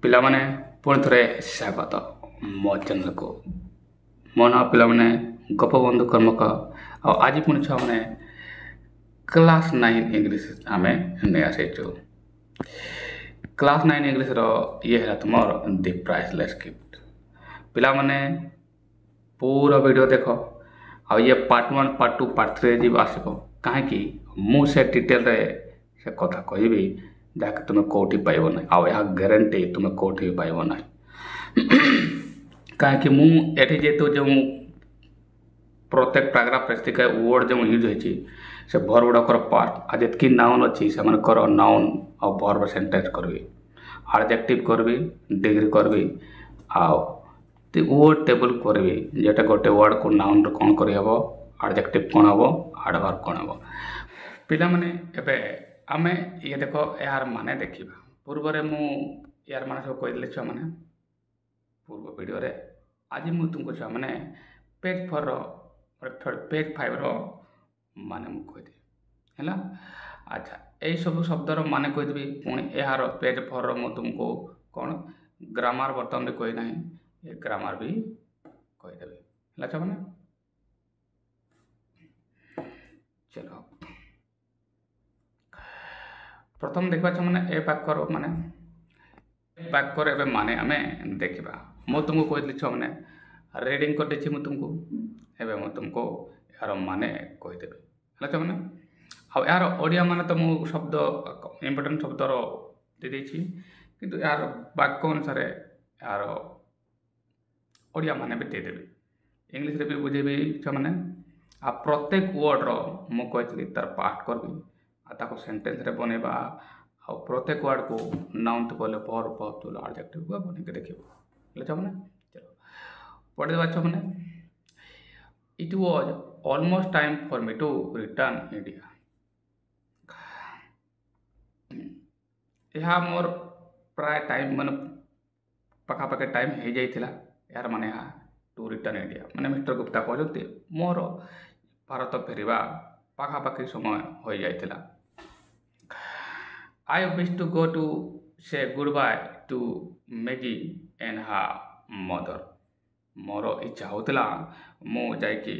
ପିଲାମାନେ ପୁଣି ଥରେ ସ୍ୱାଗତ ମୋ ଚ୍ୟାନେଲକୁ। ମୋ ନାଁ ପିଲାମାନେ ଗୋପବନ୍ଧୁ କର୍ମକ। ଆଉ ଆଜି ପୁଣି ଛୁଆମାନେ କ୍ଲାସ୍ 9 ଇଂଲିଶ ଆମେ ନେଇ ଆସିଛୁ। କ୍ଲାସ୍ 9 ଇଂଲିଶର ଇଏ ହେଲା ତୁମର ଦି ପ୍ରାଇସଲେସ୍ ଗିଫ୍ଟ। ପିଲାମାନେ ପୁରା ଭିଡ଼ିଓ ଦେଖ। ଆଉ ଇଏ ପାର୍ଟ 1 ପାର୍ଟ 2 ପାର୍ଟ 3 ଯିବ ଆସିବ। କାହିଁକି ମୁଁ ସେ ଡିଟେଲରେ ସେ କଥା କହିବି ଯାହାକି ତୁମେ କେଉଁଠି ପାଇବ ନାହିଁ। ଆଉ ଏହା ଗ୍ୟାରେଣ୍ଟି ତୁମେ କେଉଁଠି ବି ପାଇବ ନାହିଁ। କାହିଁକି ମୁଁ ଏଠି ଯେହେତୁ ଯେଉଁ ପ୍ରତ୍ୟେକ ପ୍ୟାରାଗ୍ରାଫ ଯେତିକି ୱାର୍ଡ଼ ଯେଉଁ ୟୁଜ୍ ହୋଇଛି ସେ ଭର୍ବ ଗୁଡ଼ାକର ପାର୍ଟ ଆଉ ଯେତିକି ନାଉନ୍ ଅଛି ସେମାନଙ୍କର ନାଉନ୍ ଆଉ ଭର୍ବ ସେଣ୍ଟେନ୍ସ କରିବି, ଆଡ଼ଜେକ୍ଟିଭ୍ କରିବି, ଡିଗ୍ରୀ କରିବି ଆଉ ୱାର୍ଡ଼ ଟେବୁଲ୍ କରିବି। ଯେଟା ଗୋଟେ ୱାର୍ଡ଼କୁ ନାଉନ୍ରେ କ'ଣ କରିହେବ, ଆଡ଼ଜେକ୍ଟିଭ୍ କ'ଣ ହେବ, ଆଡ଼ଭର୍ବ କ'ଣ ହେବ। ପିଲାମାନେ ଏବେ ଆମେ ଇଏ ଦେଖ ଏହାର ମାନେ ଦେଖିବା। ପୂର୍ବରେ ମୁଁ ଏହାର ମାନେ ସବୁ କହିଦେଲି ଛୁଆମାନେ ପୂର୍ବ ଭିଡ଼ିଓରେ। ଆଜି ମୁଁ ତୁମକୁ ଛୁଆମାନେ ପେଜ୍ 4ର ପେଜ୍ 5ର ମାନେ ମୁଁ କହିଦେବି ହେଲା। ଆଚ୍ଛା, ଏଇସବୁ ଶବ୍ଦର ମାନେ କହିଦେବି। ପୁଣି ଏହାର ପେଜ୍ 4ର ମୁଁ ତୁମକୁ କ'ଣ ଗ୍ରାମାର ବର୍ତ୍ତମାନ ବି କହିନାହିଁ, ଏ ଗ୍ରାମାର ବି କହିଦେବି ହେଲା ଛୁଆମାନେ। ଚଲ ପ୍ରଥମ ଦେଖିବା ଛୁଆମାନେ ଏ ବାକ୍ୟର ମାନେ ବାକ୍ୟର ଏବେ ମାନେ ଆମେ ଦେଖିବା। ମୁଁ ତୁମକୁ କହିଥିଲି ଛୁଆମାନେ ରିଡ଼ିଂ କରିଦେଇଛି ମୁଁ ତୁମକୁ। ଏବେ ମୁଁ ତୁମକୁ ଏହାର ମାନେ କହିଦେବି ହେଲା ଛୁଆମାନେ। ଆଉ ଏହାର ଓଡ଼ିଆ ମାନେ ତ ମୁଁ ଶବ୍ଦ ଇମ୍ପୋର୍ଟାଣ୍ଟ ଶବ୍ଦର ଦେଇଦେଇଛି, କିନ୍ତୁ ଏହାର ବାକ୍ୟ ଅନୁସାରେ ଏହାର ଓଡ଼ିଆ ମାନେ ବି ଦେଇଦେବି। ଇଂଲିଶରେ ବି ବୁଝେଇବି ଛୁଆମାନେ। ଆଉ ପ୍ରତ୍ୟେକ ୱାର୍ଡ଼ର ମୁଁ କହିଥିଲି ତାର ପାର୍ଟ କରିବି ଆଉ ତାକୁ ସେଣ୍ଟେନ୍ସରେ ବନେଇବା। ଆଉ ପ୍ରତ୍ୟେକ ୱାର୍ଡ଼କୁ ନାଉନ୍ ବୋଲେ ଭର୍ବ ବୋଲେ ଆଡ଼ଜେକ୍ଟିଭ୍ ବନେଇକି ଦେଖିବ ହେଲେ ଛୁଆମାନେ। ଚलो ପଢ଼ିଦେବା ଛୁଆମାନେ। It was almost time for ମି ଟୁ ରିଟର୍ନ ଇଣ୍ଡିଆ। ଏହା ମୋର ପ୍ରାୟ ଟାଇମ୍ ମାନେ ପାଖାପାଖି ଟାଇମ୍ ହେଇଯାଇଥିଲା। ଏହାର ମାନେ ଏହା ଟୁ ରିଟର୍ନ ଇଣ୍ଡିଆ ମାନେ ମିଷ୍ଟର ଗୁପ୍ତା କହୁଛନ୍ତି ମୋର ଭାରତ ଫେରିବା ପାଖାପାଖି ସମୟ ହୋଇଯାଇଥିଲା। I wish to go to say goodbye to Maggie and her mother. ମୋର ଇଚ୍ଛା ହେଉଥିଲା ମୁଁ ଯାଇକି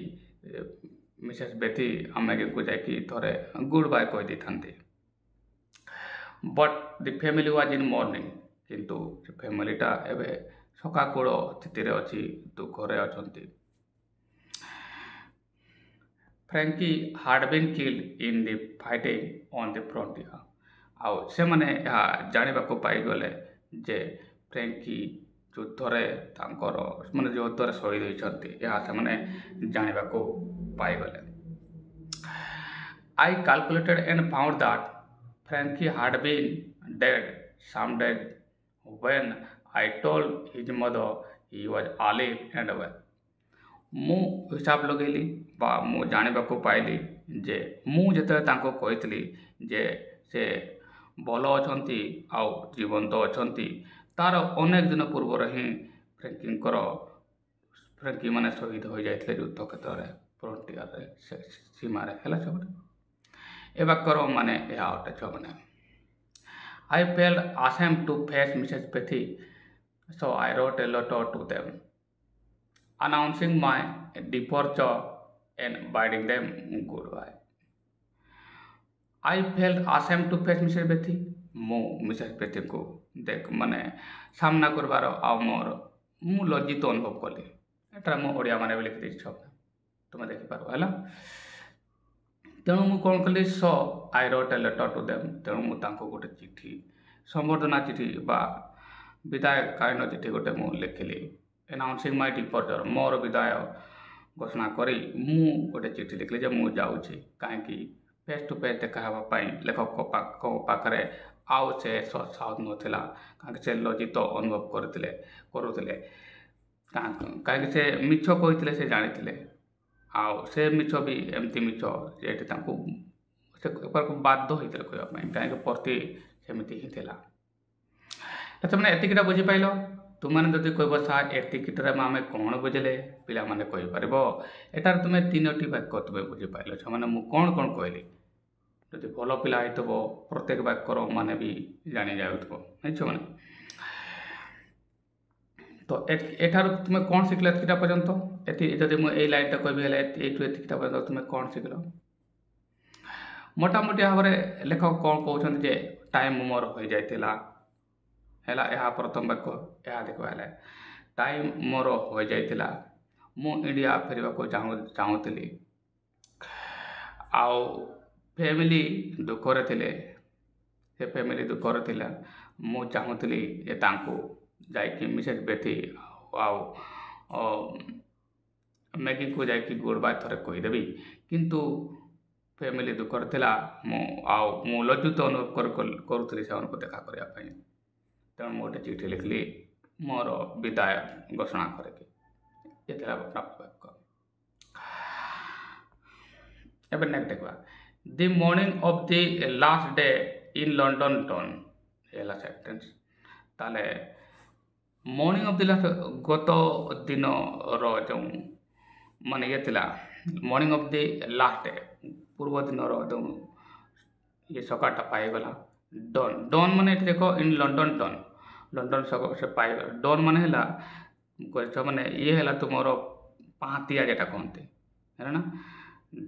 ମିସେସ୍ ବେଥି ଆଉ ମ୍ୟାଗିକୁ ଯାଇକି ଥରେ ଗୁଡ଼୍ ବାଏ କହିଦେଇଥାନ୍ତି। But the family was in mourning. କିନ୍ତୁ ସେ ଫ୍ୟାମିଲିଟା ଏବେ ସକାକୁଳ ସ୍ଥିତିରେ ଅଛି, ଦୁଃଖରେ ଅଛନ୍ତି। Frankie had been killed in the fighting on the frontier. ଆଉ ସେମାନେ ଏହା ଜାଣିବାକୁ ପାଇଗଲେ ଯେ ଫ୍ରାଙ୍କି ଯୁଦ୍ଧରେ ତାଙ୍କର ମାନେ ଯୁଦ୍ଧରେ ଶହୀଦ ହୋଇଛନ୍ତି, ଏହା ସେମାନେ ଜାଣିବାକୁ ପାଇଗଲେ। I calculated and found that Frankie had been dead some days when I told his mother he was alive and well. ମୁଁ ହିସାବ ଲଗେଇଲି ବା ମୁଁ ଜାଣିବାକୁ ପାଇଲି ଯେ ମୁଁ ଯେତେବେଳେ ତାଙ୍କୁ କହିଥିଲି ଯେ ସେ ଭଲ ଅଛନ୍ତି ଆଉ ଜୀବନ୍ତ ଅଛନ୍ତି, ତା'ର ଅନେକ ଦିନ ପୂର୍ବରୁ ହିଁ ଫ୍ରାଙ୍କି ମାନେ ଶହୀଦ ହୋଇଯାଇଥିଲେ ଯୁଦ୍ଧ କ୍ଷେତ୍ରରେ, ଫ୍ରଣ୍ଟିୟରରେ, ସୀମାରେ ହେଲା ଛୁଆମାନେ। ଏ ବାକ୍ୟର ମାନେ ଏହା ଅଟେ ଛୁଆମାନେ। I felt ashamed to face Mrs. Bethy, so I wrote a letter to them, announcing my departure and bidding them goodbye. I felt ashamed to face Mrs. Bethy. ମୁଁ ମିସେସ୍ ବେଥିଙ୍କୁ ମାନେ ସାମ୍ନା କରିବାର ଆଉ ମୁଁ ଲଜ୍ଜିତ ଅନୁଭବ କଲି। ଏଟା ମୁଁ ଓଡ଼ିଆ ମାନେ ବି ଲେଖିଦେଇଛି ଛୁଆମାନେ, ତୁମେ ଦେଖିପାରିବ ହେଲା। ତେଣୁ ମୁଁ କ'ଣ କଲି, I wrote A letter two them. ତେଣୁ ମୁଁ ତାଙ୍କୁ ଗୋଟେ ଚିଠି, ସମ୍ବର୍ଦ୍ଧନା ଚିଠି ବା ବିଦାୟକାଳୀନ ଚିଠି ଗୋଟେ ମୁଁ ଲେଖିଲି। ଆନାଉନ୍ସିଂ ମାଇ ଡିପର୍ଚର୍, ମୋର ବିଦାୟ ଘୋଷଣା କରି ମୁଁ ଗୋଟେ ଚିଠି ଲେଖିଲି ଯେ ମୁଁ ଯାଉଛି। କାହିଁକି ଫେସ୍ ଟୁ ଫେସ୍ ଦେଖା ହେବା ପାଇଁ ଲେଖକ ପାଖରେ ଆଉ ସେ ସାହସ ନଥିଲା। କାହିଁକି ସେ ଲଜ୍ଜିତ ଅନୁଭବ କରୁଥିଲେ। କାହିଁକି ସେ ମିଛ କହିଥିଲେ, ସେ ଜାଣିଥିଲେ। ଆଉ ସେ ମିଛ ବି ଏମିତି ମିଛ ଯେଠି ତାଙ୍କୁ ସେ ବାଧ୍ୟ ହୋଇଥିଲେ କହିବା ପାଇଁ, କାହିଁକି ପ୍ରତି ସେମିତି ହିଁ ଥିଲା। ସେମାନେ ଏତିକିଟା ବୁଝିପାରିଲ। ତୁମମାନେ ଯଦି କହିବ ସାର୍ ଏତିକିଟାରେ ଆମେ କ'ଣ ବୁଝିଲେ, ପିଲାମାନେ କହିପାରିବ ଏଠାରେ ତୁମେ 3ଟି ବାକ୍ୟ ତୁମେ ବୁଝିପାରିଲ ଛୁଆମାନେ। ମୁଁ କ'ଣ କହିଲି, ଯଦି ଭଲ ପିଲା ହେଇଥିବ ପ୍ରତ୍ୟେକ ବାକ୍ୟର ମାନେ ବି ଜାଣି ଯାଉଥିବ ଛୁଆମାନେ। तो एठार तुम कौन शिखल एतिटा पर्यंत जदि मुझे लाइनटा कहि एठू एतिटा पर्यंत तुम कौन शिखल मोटामोटी भाव में लेखक कौन कहते जे टाइम मोर हो जाइतिला है प्रथम वाक्य यह देखा टाइम मोर हो जाइतिला मु इंडिया फेरवा को चाहूली आउ फैमिली दुखरे थिले से फैमिली दुखरे थिला मु चाहूली जे तांको जाइकी मिसेस बेथी मैगी को जाइकी गुड बाय थरे कहीदेवी किंतु फैमिली दुखर थिला मु लज्जित अनुभव करुली से उनको देखा करने तेणु मु गोटे चिठी लिखली मोर विदाय घोषणा करके ये प्राप्त वाक्य। एवं नेक्स्ट देखा the morning of the last day in London town है सेंटेंस ताले मॉर्निंग ऑफ द लास्ट गत दिन जो माने ये थिला morning of the last day पूर्व दिन जो ये सकाटा पाईगला डन डन माने देखो इन लंडन टाउन लंडन से पाई डन माने है माने ये है तुमर पातिया जेटा कहते है ना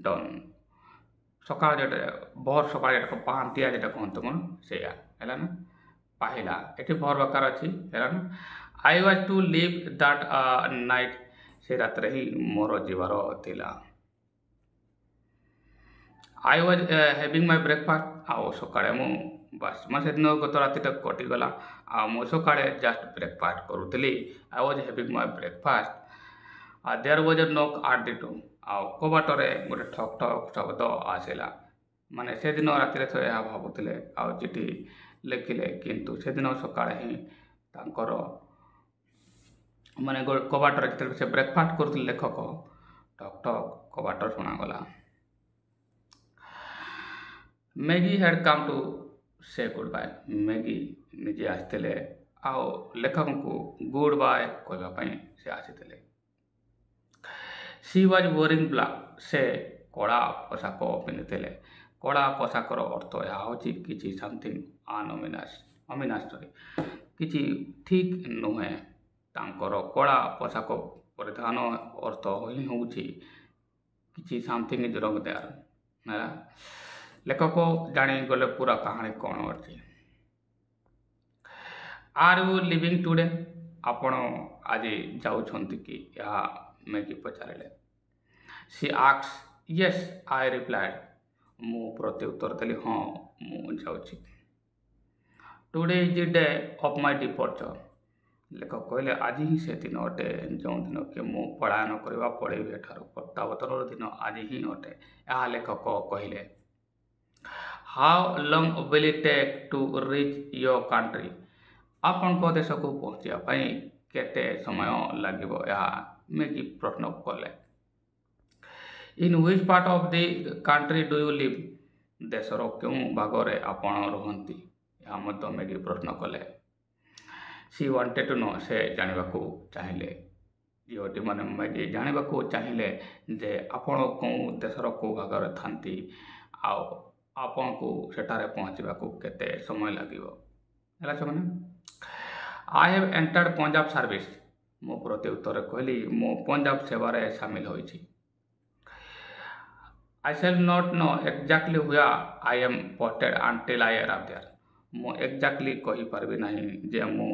डन सका जो भर सका जो पातिया जेटा कहते मन से है ना पाहिला ये भर बकार अच्छी है ना I was to leave that night से रात ही मोर जीवार थिला I was having my breakfast आओ सकाळे मु बस मैं से दिन गत राति तक कटिगला आ मु सकाळे जस्ट ब्रेकफास्ट करूली I was having my breakfast there was a knock at the door आ कबाटरे गोटे ठक ठक शब्द आसला माने से दिन राति तो यह भावुले आ चिठी लिखिले किंतु से दिन सकाळे ही तांकर माने कबाटरे जिते से ब्रेकफास्ट करुले लेखक ठक ठक कबाटर शुणागला मैगी हैड कम टू से गुड बाय मैगी निजे आसते आओ लेखक को गुड बाय कहवाई से आसी सी वाज वेयरिंग ब्लैक से कड़ा पोशाक पिंधि कड़ा पोशाकर अर्थ यह हूँ कि समथिंग अमिनास्टरी कि ठीक नुहे तांकर कड़ा पोशाक परिधान अर्थ ही हूँ कि समथिंग इज रंग देयर है लेखक जानी गले पूरा कहानी कौन अच्छी आर यू लिविंग टुडे आपण आज जाऊँच कि यह मैगी पचारे she asks yes I replied मु प्रत्युत्तर देली हाँ मु जाऊँगी today is the day of my departure लेखक कहले आज ही से दिन अटे जो दिन कि मु पलायन करवा पड़ेबी एठार प्रत्यावर्तन दिन आज ही अटे यह लेखक कहले how long will it take to reach your country आपण देश को पहुँचापी केते समय लगे मैगी प्रश्न कले in which part of the country do you live देशर क्यों भागरे आपण रुहंती यह मैगी प्रश्न कले सी वांटेड टू नो से जानवा चाहिए झीटी मैंने मैगी जानवा चाहिए जे आपण कौ देशर कौ भागरे थांती आपण को सेठारे पहुँचवा केते समय लगे से I have entered Punjab service मो प्रत्युत्तर कहली मो पंजाब सेवार सामिल होइछि I shall not know exactly हुआ I am posted until I arrive there मो एक्जाक्टली कहि परबी नहीं जे मो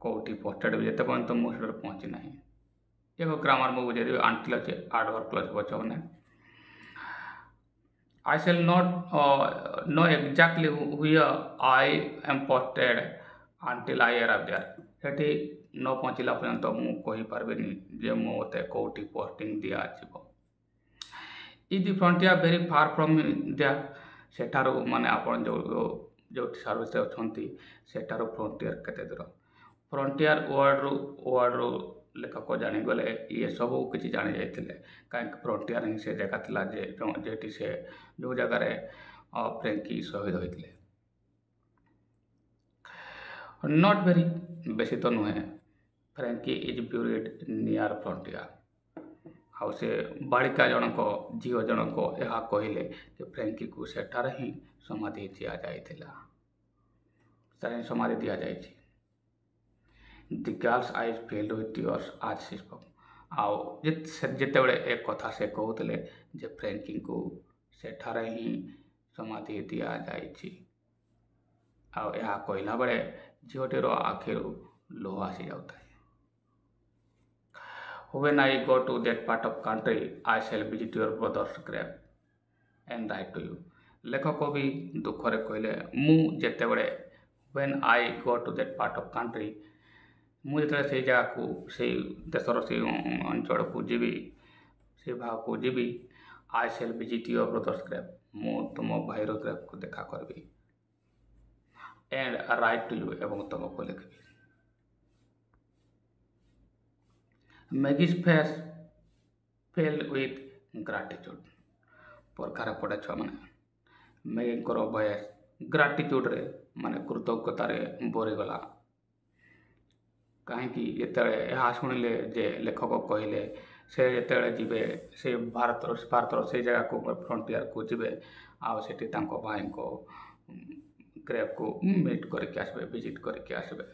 कोठी पोस्टेड जेते पर्यंत मुझे पहुँची नहीं एगो ग्रामर मु बुझे अंटिल अच्छे एडवर्ब क्लॉज बचने I shall not know exactly where I am posted until I arrive there. सेठी न पहुँचला पर्यंत मु कहि पारबेनी जे मोते कोठी पोस्टिंग दिया आछिबो is the frontier very far from there सेठारो माने आपण जो सर्विस अछंती सेठारो फ्रंटियर केते दूर फ्रंटियर वर्ड लेखक जानी गले ये सब किसी जानी जाइए कहीं फ्रंटियर ही से जगह था जेटी से जो जगार फ्रेंकी शहीद होते नॉट वेरी बेसी तो नुहे Frankie is buried near frontier आउ से बालिका जनक झील जनक यह कहले कि फ्रेंकी को सेठार ही समाधि दि जाइथिला समाधि दि जाइछि The girl's eyes filled with tears as she spoke. ଆଉ ଯେତେବେଳେ ଏ କଥା ସେ କହୁଥିଲେ ଯେ ଫ୍ରେଙ୍କିଙ୍କୁ ସେଠାରେ ହିଁ ସମାଧି ଦିଆଯାଇଛି। ଆଉ ଏହା କହିଲା ବେଳେ ଝିଅଟିର ଆଖିରୁ ଲୁହ ଆସିଯାଉଥାଏ। When I go to that part of country, I shall visit your brother's grave and write to you. ଲେଖକ ବି ଦୁଃଖରେ କହିଲେ ମୁଁ ଯେତେବେଳେ when I go to that part of country, ମୁଁ ଯେତେବେଳେ ସେଇ ଜାଗାକୁ ସେଇ ଦେଶର ସେଇ ଅଞ୍ଚଳକୁ ଯିବି, ସେଇ ଭାଗକୁ ଯିବି, I shall visit your brother's grave, ମୁଁ ତୁମ ଭାଇର ଗ୍ରେଭ୍କୁ ଦେଖା କରିବି and write to you, ଏବଂ ତୁମକୁ ଲେଖିବି। Maggie's face filled with gratitude. ପରଖାରେ ପଡ଼େ ଛୁଆମାନେ ମ୍ୟାଗିଙ୍କର ଭଏସ୍ ଗ୍ରାଟିଚ୍ୟୁଡ଼ରେ ମାନେ କୃତଜ୍ଞତାରେ ଭରିଗଲା। କାହିଁକି ଯେତେବେଳେ ଏହା ଶୁଣିଲେ ଯେ ଲେଖକ କହିଲେ ସେ ଯେତେବେଳେ ଯିବେ ସେ ଭାରତର ସେଇ ଜାଗାକୁ ଫ୍ରଣ୍ଟିୟରକୁ ଯିବେ ଆଉ ସେଠି ତାଙ୍କ ଭାଇଙ୍କ ଗ୍ରେଭ୍କୁ ମିଟ୍ କରିକି ଆସିବେ, ଭିଜିଟ୍ କରିକି ଆସିବେ।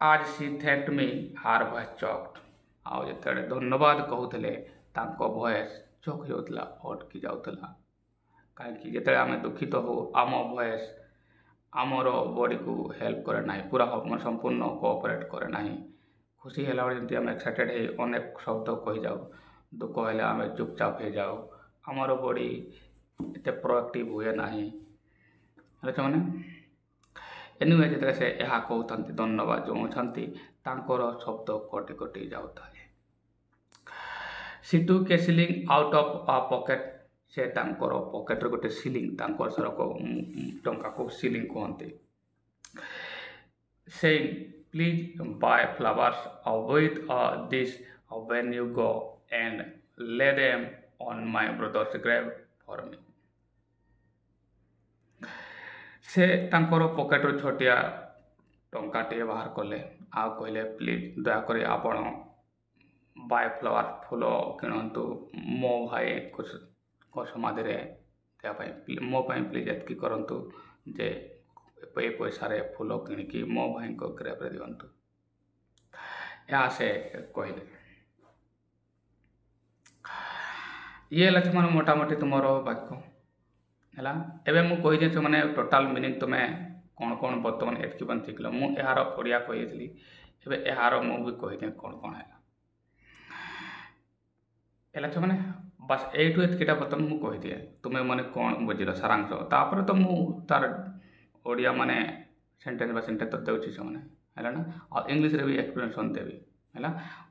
ଆଜ୍ ସି ଥ୍ୟାଙ୍କଡ୍ ମି ହାର୍ ଭଏସ୍ ଚକ୍ଡ। ଆଉ ଯେତେବେଳେ ଧନ୍ୟବାଦ କହୁଥିଲେ ତାଙ୍କ ଭଏସ୍ ଚକ୍ ଯାଉଥିଲା, ଅଟକି ଯାଉଥିଲା। କାହିଁକି ଯେତେବେଳେ ଆମେ ଦୁଃଖିତ ହଉ ଆମ ଭଏସ୍ ଆମର ବଡ଼ିକୁ ହେଲ୍ପ କରେ ନାହିଁ, ପୁରା ସମ୍ପୂର୍ଣ୍ଣ କୋଅପରେଟ୍ କରେ ନାହିଁ। ଖୁସି ହେଲାବେଳେ ଯେମିତି ଆମେ ଏକ୍ସାଇଟେଡ଼୍ ହେଇ ଅନେକ ଶବ୍ଦ କହିଯାଉ, ଦୁଃଖ ହେଲେ ଆମେ ଚୁପଚାପ ହେଇଯାଉ, ଆମର ବଡ଼ି ଏତେ ପ୍ରୋଆକ୍ଟିଭ୍ ହୁଏ ନାହିଁ। ହେଲେ ସେମାନେ ଏନିୱେ ଯେତେବେଳେ ସେ ଏହା କହୁଥାନ୍ତି, ଧନ୍ୟବାଦ ଜଣାଉଛନ୍ତି, ତାଙ୍କର ଶବ୍ଦ କଟି କଟି ଯାଉଥାଏ। She took a shilling out of a pocket. ସେ ତାଙ୍କର ପକେଟରେ ଗୋଟେ ସିଲିଂ, ତାଙ୍କର ସେରକ ଟଙ୍କାକୁ ସିଲିଂ କୁହନ୍ତି। Saying, please buy flowers with this when you go and lay them on my brother's grave for me. ସେ ତାଙ୍କର ପକେଟରୁ ଛୋଟିଆ ଟଙ୍କାଟିଏ ବାହାର କଲେ ଆଉ କହିଲେ ପ୍ଲିଜ୍ ଦୟାକରି ଆପଣ ବାଏ ଫ୍ଲାୱାର ଫୁଲ କିଣନ୍ତୁ ମୋ ଭାଇଙ୍କ ସମାଧିରେ ଦେବା ପାଇଁ, ମୋ ପାଇଁ ପ୍ଲିଜ୍ ଏତିକି କରନ୍ତୁ ଯେ ଏ ପଇସାରେ ଫୁଲ କିଣିକି ମୋ ଭାଇଙ୍କ ଗ୍ରେଭ୍ରେ ଦିଅନ୍ତୁ। ଏହା ସେ କହିଲେ। ଇଏ ହେଲା ସେମାନେ ମୋଟାମୋଟି ତୁମର ବାକ୍ୟ ହେଲା। ଏବେ ମୁଁ କହିଦେଇଛି ମାନେ ଟୋଟାଲ୍ ମିନିଂ ତୁମେ କ'ଣ କ'ଣ ବର୍ତ୍ତମାନ ଏତିକି ପାଇଁ ଶିଖିଲ। ମୁଁ ଏହାର ଓଡ଼ିଆ କହିଦେଇଥିଲି, ଏବେ ଏହାର ମୁଁ ବି କହିଦିଏ କ'ଣ କ'ଣ ହେଲା। ହେଲା ସେମାନେ ବାସ୍ ଏଇଠୁ ଏତିକିଟା ବର୍ତ୍ତମାନ ମୁଁ କହିଦିଏ, ତୁମେ ମାନେ କ'ଣ ବୁଝିଲ ସାରାଂଶ। ତାପରେ ତ ମୁଁ ତାର ଓଡ଼ିଆ ମାନେ ସେଣ୍ଟେନ୍ସ ବା ସେଣ୍ଟେନ୍ସ ତ ଦେଉଛି ସେମାନେ, ହେଲା ନା। ଆଉ ଇଂଲିଶରେ ବି ଏକ୍ସପ୍ଲେନେସନ୍ ଦେବି, ହେଲା।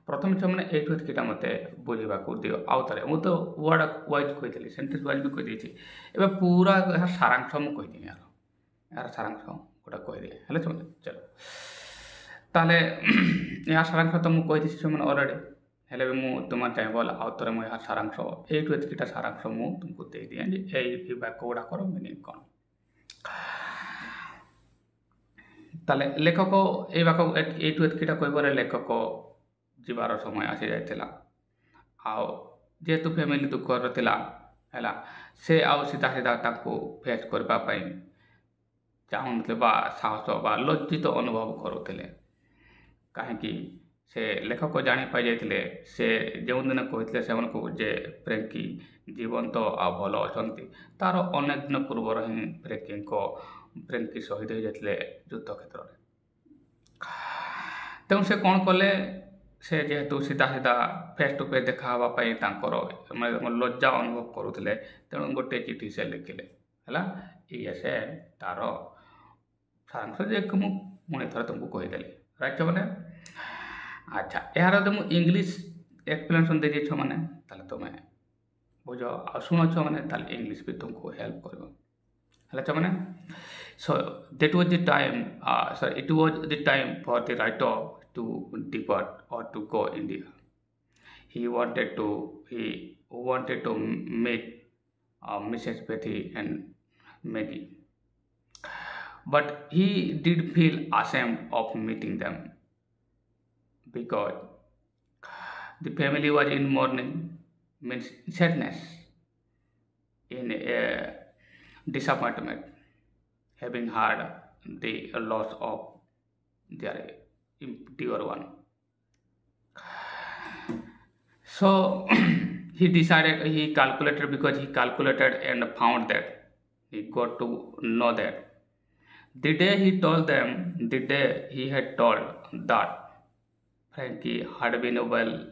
ପ୍ରଥମେ ସେମାନେ ଏଇଠୁ ଏତିକିଟା ମୋତେ ବୁଝିବାକୁ ଦିଅ। ଆଉ ଥରେ ମୁଁ ତ ୱାର୍ଡ଼ ୱାଇଜ୍ କହିଥିଲି, ସେଣ୍ଟେନ୍ସ ୱାଇଜ୍ ବି କହିଦେଇଛି। ଏବେ ପୁରା ଏହାର ସାରାଂଶ ମୁଁ କହିଦିଏ, ଏହାର ସାରାଂଶ ଗୋଟେ କହିଦିଏ, ହେଲେ ସେମାନେ ଚାଲ। ତାହେଲେ ଏହା ସାରାଂଶ ତ ମୁଁ କହିଦେଇଛି ସେମାନେ ଅଲରେଡ଼ି, ହେଲେ ବି ମୁଁ ତୁମେ ଚାହିଁବ ବୋଲେ ଆଉ ଥରେ ମୁଁ ଏହା ସାରାଂଶ ଏଇଠୁ ଏତିକିଟା ସାରାଂଶ ମୁଁ ତୁମକୁ ଦେଇଦିଏ ଯେ ଏଇ ବାକ୍ୟ ଗୁଡ଼ାକର ମିନିଂ କ'ଣ। ତାହେଲେ ଲେଖକ ଏଇ ବାକ୍ୟ ଏଇଠୁ ଏତିକିଟା କହିବାରେ ଲେଖକ ଯିବାର ସମୟ ଆସିଯାଇଥିଲା। ଆଉ ଯେହେତୁ ଫ୍ୟାମିଲି ଦୁଃଖର ଥିଲା, ହେଲା, ସେ ଆଉ ସିଧା ସିଧା ତାଙ୍କୁ ଫେସ୍ କରିବା ପାଇଁ ଚାହୁଁନଥିଲେ ବା ସାହସ ବା ଲଜ୍ଜିତ ଅନୁଭବ କରୁଥିଲେ। କାହିଁକି ସେ ଲେଖକ ଜାଣି ପାଇଯାଇଥିଲେ ସେ ଯେଉଁଦିନ କହିଥିଲେ ସେମାନଙ୍କୁ ଯେ ଫ୍ରେଙ୍କି ଜୀବନ୍ତ ଆଉ ଭଲ ଅଛନ୍ତି, ତା'ର ଅନେକ ଦିନ ପୂର୍ବରୁ ହିଁ ଫ୍ରେଙ୍କି ଶହୀଦ ହୋଇଯାଇଥିଲେ ଯୁଦ୍ଧ କ୍ଷେତ୍ରରେ। ତେଣୁ ସେ କ'ଣ କଲେ, ସେ ଯେହେତୁ ସିଧା ସିଧା ଫେସ୍ ଟୁ ଫେସ୍ ଦେଖା ହେବା ପାଇଁ ତାଙ୍କର ଲଜ୍ଜା ଅନୁଭବ କରୁଥିଲେ, ତେଣୁ ଗୋଟିଏ ଚିଠି ସେ ଲେଖିଲେ, ହେଲା। ଇଏ ସେ ତା'ର ସାରାଂଶ ଯେ ମୁଁ ପୁଣି ଥରେ ତୁମକୁ କହିଦେଲି, ରାଇଟ୍ ମାନେ। ଆଚ୍ଛା, ଏହାର ଯଦି ମୁଁ ଇଂଲିଶ ଏକ୍ସପ୍ଲେନେସନ୍ ଦେଇଦେଇଛ ମାନେ ତାହେଲେ ତୁମେ ବୁଝ ଆଉ ଶୁଣଛ ମାନେ ତାହେଲେ ଇଂଲିଶ ବି ତୁମକୁ ହେଲ୍ପ କରିବ, ହେଲା ମାନେ। So it was the time for the writer to depart or to go India. He wanted to meet Mrs. Betty and Maggie, but he did feel ashamed of meeting them because the family was in mourning, means sadness, in disappointment, having heard the loss of they are impure one. So he calculated, because he calculated and found that he got to know that the day he had told that Frankie had been well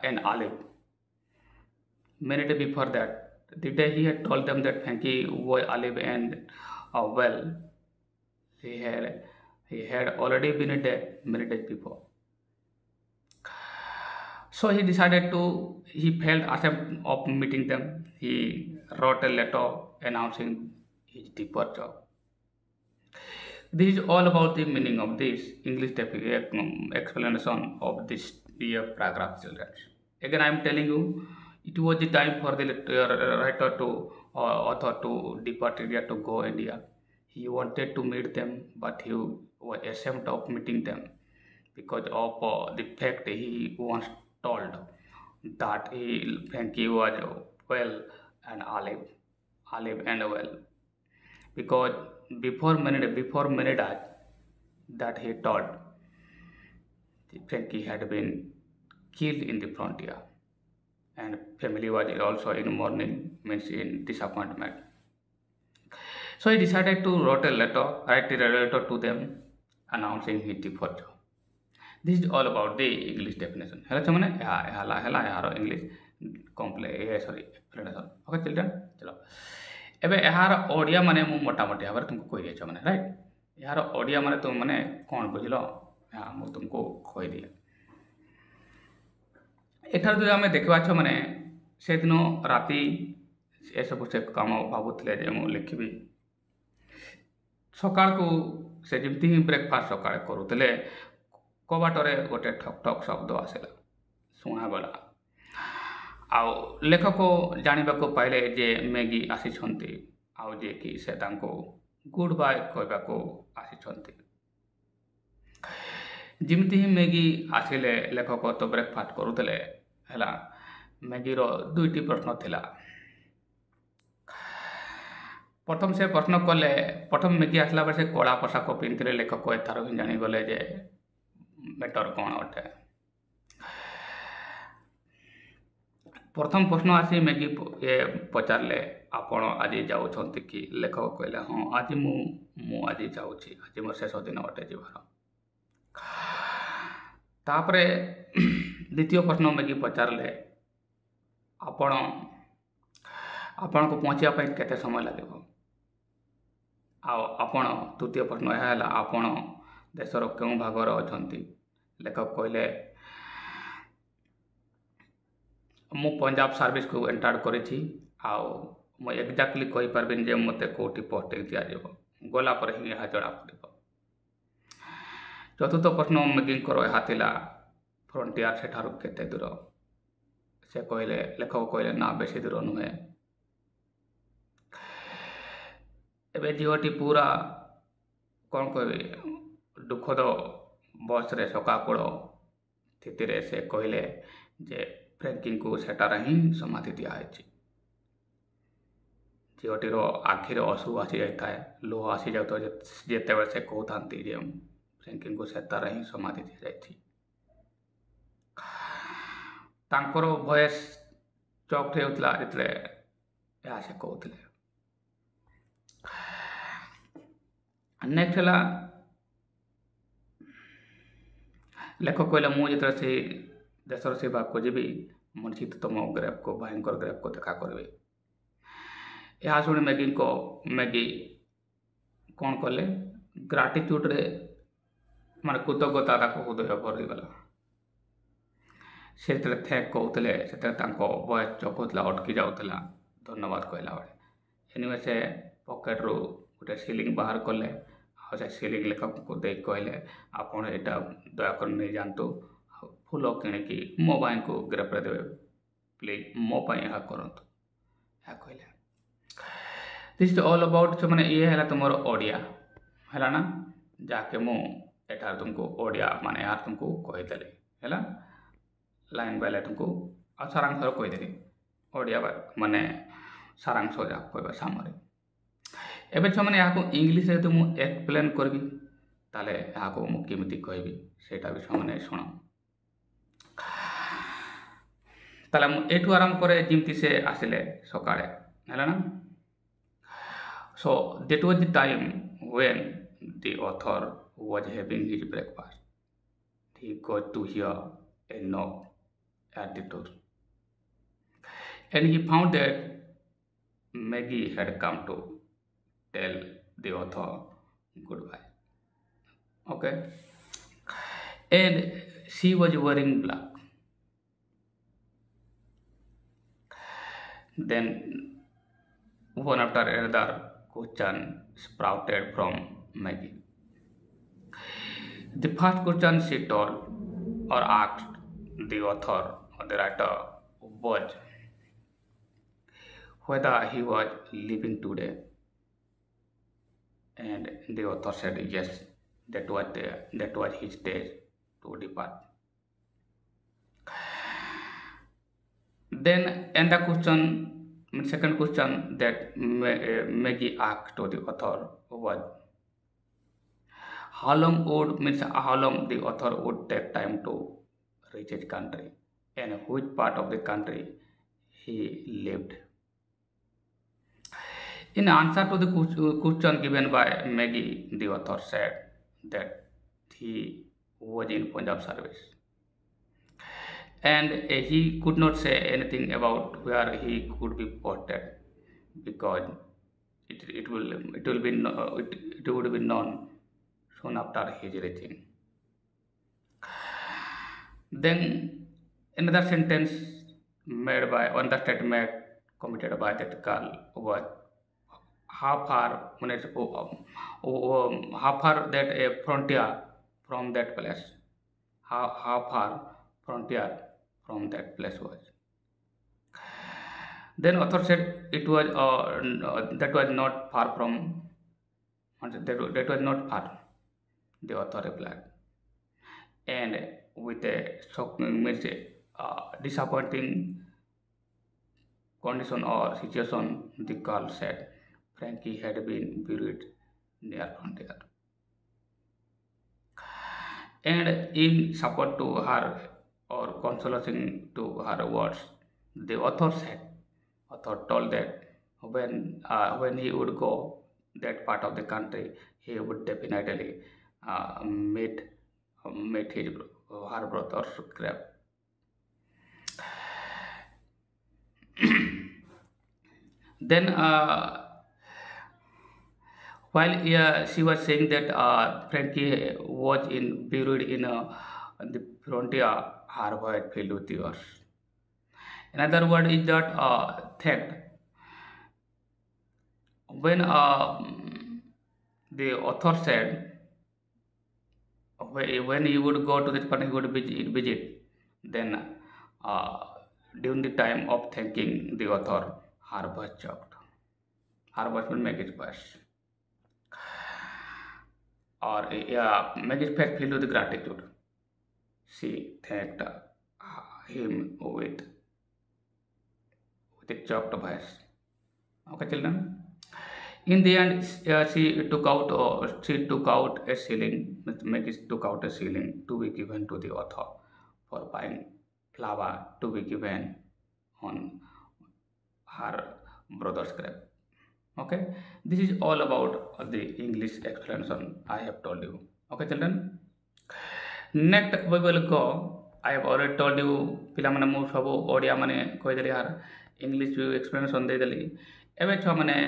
and Olive. Many days before that, the day he had told them that Frankie was alive and well, he had he had already been dead many days before. So he decided to. He felt ashamed of meeting them. He wrote a letter announcing his departure. This is all about the meaning of this English explanation of this paragraph, children. Again, I am telling you, it was the time for the writer to author to depart India to go India. He wanted to meet them, but he was ashamed of meeting them because of the fact he once told that Frankie was well and alive and well, because before many days that he told Frankie had been killed in the frontier, and family was also in mourning, means in disappointment. So he decided to write a letter to them announcing his departure. This is all about the English definition. Hello, children. Yeah, English complete. Sorry, explanation. Okay, children. चलो. एबे यार ओडिया माने मु मोटा मोटी भाव तुमको कहि दिए माने राइट. यार ओडिया माने तुम माने कौन बुझलो. हाँ मु तुमको कहि दिए. एठार जो आम देखा माने से दिन राति ए सब से कम भावुले मु लिखी सका से जमी ही ब्रेकफास्ट सका करुले कबाटरे गोटे ठक ठक शब्द आसला शुणागला आउ लेखक जानवा पाइले जे मैगी आसी आउ जे कि से गुड बाय कहवाक आसी जमी ही मैगी आसिले लेखक तो ब्रेकफास्ट करुले है मैगी दुईटी प्रश्न थिला प्रथम से प्रश्न कले प्रथम मैगी आसला बेले से कला पोशाक पिंधे लेखक एथार ही जानीगले जे बेटर कौन अटे प्रथम प्रश्न आसी मैगी ये पचारे आपण आज जाऊँ कि लेखक कहले हाँ आज मु आज जाऊँ आज मोर शेष दिन अटे जीवार तापरे द्वितीय प्रश्न मैगी पचारे आपण आपण को पहुँचापी केते समय लगे आपण तृतीय प्रश्न यह है आपण देशर क्यों भागर अच्छा लेखक कहले मु पंजाब सर्विस को एंटर करी एक्जाक्टली कही पार्बिन जे मते कोटी पोस्टिंग दिया गला पर ही यह जड़ा पड़ चतुर्थ प्रश्न मैगिंकर यह थिला फ्रंटियर से केते दूर से कहले लेखक कहले ना बेसी दूर नुहे एबे झीटी पूरा कौन कह दुखद बस रे सकाकूल स्थिति से कहले जे फ्रैंकी को सेटार ही समाधि दिखाई झीटर आखिर अश्रु आसी जाए लुह आसी जाता जिते से कहते जे फ्रैंकी को सेटार ही समाधि दी जाती वॉइस चॉक्ट होता जिते यह से कहते नेक्स्ट है लेखक कहले मुझे से देशर सेवा को जी मनिषितम ग्रेप को भयंकर ग्रेप को देखा करी यह शुणी मैगी कौन कले ग्राटिट्यूड रे माने कृतज्ञता हृदय भरीगला से थैंक कहते से वॉइस चौकला अटकी जाऊला धन्यवाद कहला बेले एनिवे से पकेट रू गोटे सिलिंग बाहर कले से सिलिंग लेखक को देख कहले आपड़ यहाँ दयाकर नहीं जातु फूल किणिकी मो भाई को गिरफ्त देवे प्लीज मोपाई यह करूँ यह कहले दिस इज ऑल अबाउट से मैंने ये है तुम ओडिया है ना जाके मुठार तुमको ओडिया माने यार तुमको कहीदेली है लाइन बाय लाइन तुमको आ सारांश कहीदेली ओडिया माने सारांश जा कह सामने एवं छो मैंने यहाँ इंग्लीश रे तो मुझे एक्सप्लेन करी ताले यहाँ मु केमिति कहबी सेटा भी छुआने शुण ताले एठू आराम करे जिमती से आसिले सकाळे हैला ना so that was the time when the author was having his breakfast. He got to hear a knock at the door and he found that Maggie had come to tell the author goodbye. Okay, and she was wearing black. Then one after another question sprouted from Maggie. The first question she told or asked the author or the writer was whether he was living today, and the author said yes, that was his stage to depart. Then, and the second question that Maggie asked to the author was how long the author would take time to reach his country and which part of the country he lived. In answer to the question given by Maggie, the author said that he was in Punjab service and he could not say anything about where he could be posted because it would be known soon after his reaching. Then another statement committed by that girl was how far that a frontier from that place, how far frontier from that place was. Then author said it was that was not far from that was not far. The author replied, and with a shocking, disappointing condition or situation, the girl said Frankie had been buried near frontier. And in support to her or consolation to her words, the author told that when he would go that part of the country, he would definitely meet her brother's grave. Then while she was saying that Frankie was buried in the frontier, her voice filled with tears. Another word is that theft. When the author said when he would go to that part, he would visit. Then during the time of thanking the author, her voice choked. Her voice will make it voice. Or make his face filled with gratitude. She thanked him with a choked voice. Okay, children. In the end, she took out a shilling. Maggie took out a shilling to be given to the author for buying flower to be given on her brother's grave. Okay, this is all about the English explanation I have told you. Okay, children. Next we will go. I have already told you ପିଲାମାନେ ମୁଁ ସବୁ ଓଡ଼ିଆ ମାନେ କହିଦେଲି यार English भी explanation देदेली एवं छुआ मैंने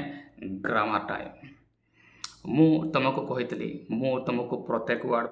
ग्रामर टाइम मु तुमको कही मु तुमको प्रत्येक वर्ड